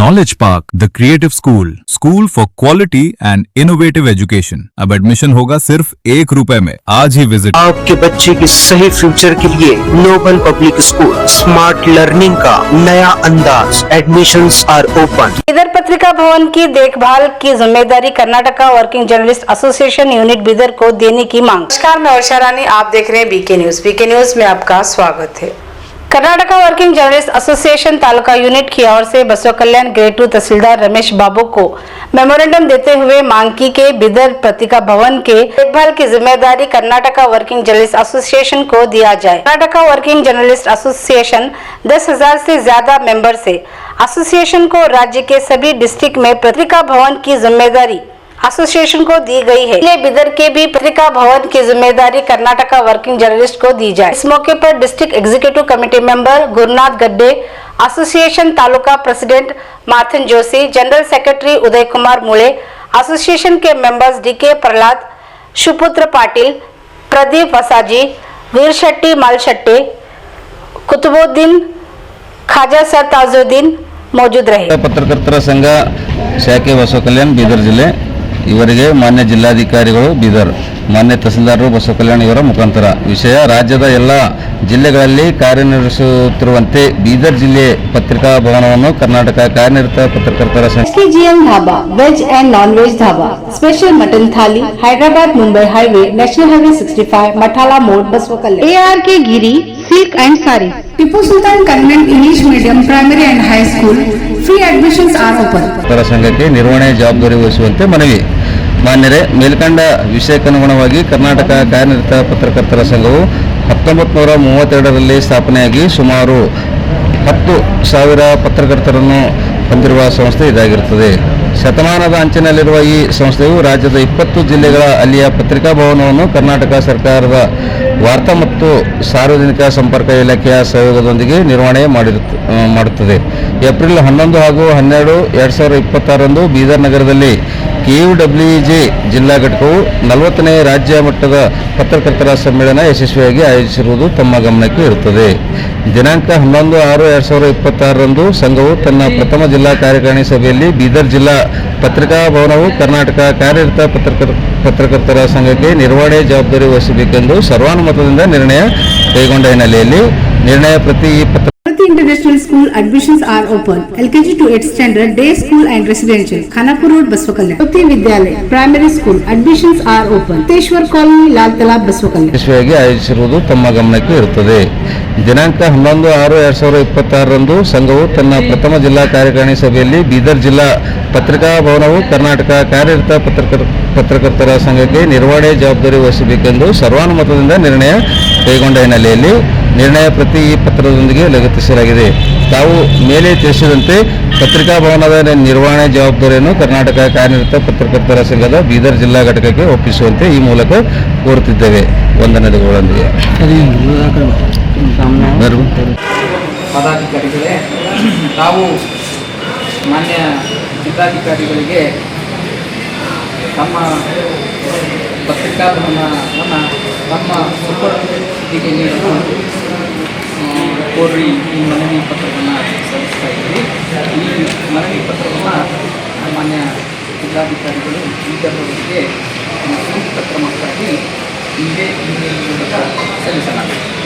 Knowledge Park, the Creative School for quality and innovative education. अब admission होगा सिर्फ ₹1 में। आज ही विजिट। आपके बच्चे के सही फ्यूचर के लिए Noble Public School smart learning का नया अंदाज। Admissions are open. बिदर पत्रिका भवन की देखभाल की जिम्मेदारी Karnataka working journalist association unit Bidar को देने की मांग। नमस्कार, मैं वर्षा रानी, आप देख रहे हैं बीके न्यूज। बीके न्यूज में आपका स्वागत है। Karnataka working journalist association taluka unit की ओर से बसव कल्याण ग्रेड 2 तहसीलदार रमेश बाबू को मेमोरेंडम देते हुए मांग की के बिदर पत्रिका भवन के देखभाल की जिम्मेदारी कर्नाटका वर्किंग जर्नलिस्ट एसोसिएशन को दिया जाए। कर्नाटका वर्किंग जर्नलिस्ट एसोसिएशन 10,000 से ज्यादा मेंबर से एसोसिएशन को राज्य के सभी डिस्ट्रिक्ट में पत्रिका भवन की जिम्मेदारी एसोसिएशन को दी गई है, इसलिए बिदर के भी पत्रिका भवन की जिम्मेदारी कर्नाटका वर्किंग जर्नलिस्ट को दी जाए। इस मौके पर district executive committee member Gurunath Gadde, association taluka president Mathan Joshi, general secretary Uday Kumar Mule, association के मेंबर्स डीके प्रहलाद, सुपुत्र पाटिल, प्रदीप वसाजी, वीर शेट्टी मालशेट्टी, कुतुबुद्दीन, खाजा सर ताजुद्दीन मौजूद रहे। ಪತ್ರಕರ್ತರ ಸಂಘ ಶಾಖೆ ಬಸವ ಕಲ್ಯಾಣ ಬೀದರ್ ಜಿಲ್ಲೆ ಇವರಿಗೆ ಮಾನ್ಯ ಜಿಲ್ಲಾಧಿಕಾರಿಗಳು ಬೀದರ್, ಮಾನ್ಯ ತಹಸೀಲ್ದಾರರು ಬಸವ ಕಲ್ಯಾಣ ಇವರ ಮುಖಾಂತರ ವಿಷಯ ರಾಜ್ಯದ ಎಲ್ಲ ಜಿಲ್ಲೆಗಳಲ್ಲಿ ಕಾರ್ಯನಿರ್ವಹಿಸುತ್ತಿರುವಂತೆ ಬೀದರ್ ಜಿಲ್ಲೆ ಪತ್ರಿಕಾ ಭವನವನ್ನು ಕರ್ನಾಟಕ ಕಾರ್ಯನಿರತ ಪತ್ರಕರ್ತರ ಸಂಘ SKGM dhaba veg and non veg dhaba special mutton thali Hyderabad Mumbai highway national highway 65 Mathala मोड़ Basavakalyan AR K Giri silk and sari Tipu Sultan convent English medium primary and high school free admissions are open ಸಂಘಕ್ಕೆ ನಿರ್ವಹಣೆ ಜವಾಬ್ದಾರಿ ವಹಿಸುವಂತೆ ಮನವಿ। ಮಾನ್ಯರೇ, ಮೇಲ್ಕಂಡ ವಿಷಯಕ್ಕನುಗುಣವಾಗಿ ಕರ್ನಾಟಕ ಕಾರ್ಯನಿರತ ಪತ್ರಕರ್ತರ ಸಂಘವು 1932ರಲ್ಲಿ ಸ್ಥಾಪನೆಯಾಗಿ ಸುಮಾರು 10,000 ಪತ್ರಕರ್ತರನ್ನು ಹೊಂದಿರುವ ಸಂಸ್ಥೆ ಇದಾಗಿರುತ್ತದೆ। ಶತಮಾನದ ಅಂಚಿನಲ್ಲಿರುವ ಈ ಸಂಸ್ಥೆಯು ರಾಜ್ಯದ 20 ಜಿಲ್ಲೆಗಳ ಅಲ್ಲಿಯ ಪತ್ರಿಕಾ ಭವನವನ್ನು ಕರ್ನಾಟಕ ಸರ್ಕಾರದ ವಾರ್ತಾ ಮತ್ತು ಸಾರ್ವಜನಿಕ ಸಂಪರ್ಕ ಇಲಾಖೆಯ ಸಹಯೋಗದೊಂದಿಗೆ ನಿರ್ವಹಣೆ ಮಾಡುತ್ತದೆ। ಏಪ್ರಿಲ್ 11 ಹಾಗೂ 12, 2026ರಂದು ಬೀದರ್ ನಗರದಲ್ಲಿ KUWJ ಜಿಲ್ಲಾ ಘಟಕವು 40ನೇ ರಾಜ್ಯ ಮಟ್ಟದ ಪತ್ರಕರ್ತರ ಸಮ್ಮೇಳನ ಯಶಸ್ವಿಯಾಗಿ ಆಯೋಜಿಸಿರುವುದು ತಮ್ಮ ಗಮನಕ್ಕೆ ಇರುತ್ತದೆ। ದಿನಾಂಕ 11/6/2026ರಂದು ಸಂಘವು ತನ್ನ ಪ್ರಥಮ ಜಿಲ್ಲಾ ಕಾರ್ಯಕಾರಿಣಿ ಸಭೆಯಲ್ಲಿ ಬೀದರ್ ಜಿಲ್ಲಾ ಪತ್ರಿಕಾ ಭವನವು ಕರ್ನಾಟಕ ಕಾರ್ಯನಿರತ ಪತ್ರಕರ್ತರ ಸಂಘಕ್ಕೆ ನಿರ್ವಹಣೆ ಜವಾಬ್ದಾರಿ ವಹಿಸಬೇಕೆಂದು ಸರ್ವಾನುಮತದಿಂದ ನಿರ್ಣಯ ಕೈಗೊಂಡ ಹಿನ್ನೆಲೆಯಲ್ಲಿ ನಿರ್ಣಯ ಪ್ರತಿ international school admissions are open LKG to 8th standard day school and residential Khanapur road Basavakalyan Jyoti Vidyalaya primary school admissions are open तेश्वर कॉलोनी लाल तालाब बसव कल्याण ಯಶಸ್ವಿಯಾಗಿ ಆಯೋಜಿಸಿರುವುದು ತಮ್ಮ ಗಮನಕ್ಕೆ ಇರುತ್ತದೆ। ದಿನಾಂಕ 11/6/2026ರಂದು ಸಂಘವು ತನ್ನ ಪ್ರಥಮ ಜಿಲ್ಲಾ ಕಾರ್ಯಕಾರಿಣಿ ಸಭೆಯಲ್ಲಿ ಬೀದರ್ ಜಿಲ್ಲಾ ಪತ್ರಿಕಾ ಭವನವು ಕರ್ನಾಟಕ ಕಾರ್ಯನಿರತ ಪತ್ರಕರ್ತರ ಸಂಘಕ್ಕೆ ನಿರ್ವಹಣೆ ಜವಾಬ್ದಾರಿ ವಹಿಸಬೇಕೆಂದು ಸರ್ವಾನುಮತದಿಂದ ನಿರ್ಣಯ ಕೈಗೊಂಡ ಹಿನ್ನೆಲೆಯಲ್ಲಿ ನಿರ್ಣಯ ಪ್ರತಿ ಈ ಪತ್ರದೊಂದಿಗೆ ಲಗತ್ತಿಸಲಾಗಿದೆ। ತಾವು ಮೇಲೆ ತಿಳಿಸಿದಂತೆ ಪತ್ರಿಕಾ ಭವನದ ನಿರ್ವಹಣೆ ಜವಾಬ್ದಾರಿಯನ್ನು ಕರ್ನಾಟಕ ಕಾರ್ಯನಿರತ ಪತ್ರಕರ್ತರ ಸಂಘದ ಬೀದರ್ ಜಿಲ್ಲಾ ಘಟಕಕ್ಕೆ ಒಪ್ಪಿಸುವಂತೆ ಈ ಮೂಲಕ ಕೋರುತ್ತಿದ್ದೇವೆ। ವಂದನೆಗಳೊಂದಿಗೆ ಪದಾಧಿಕಾರಿಗಳೇ, ನಾವು ಮಾನ್ಯ ಜಿಲ್ಲಾಧಿಕಾರಿಗಳಿಗೆ ತಮ್ಮ ಪತ್ರಿಕಾ ಭವನವನ್ನು ತಮ್ಮ ಸುಪರ್ದಿಗೆ ನೀಡಲು ಕೋರಿ ಈ ಮನವಿ ಪತ್ರವನ್ನು ಸಲ್ಲಿಸ್ತಾ ಇದ್ದೀವಿ। ಈ ಮನವಿ ಪತ್ರವನ್ನು ಮಾನ್ಯ ಜಿಲ್ಲಾಧಿಕಾರಿಗಳು ಬೀದರ್ವರಿಗೆ ಸೂಕ್ತ ಕ್ರಮಕ್ಕಾಗಿ ಮೂಲಕ ಸಲ್ಲಿಸಲಾಗಿದೆ।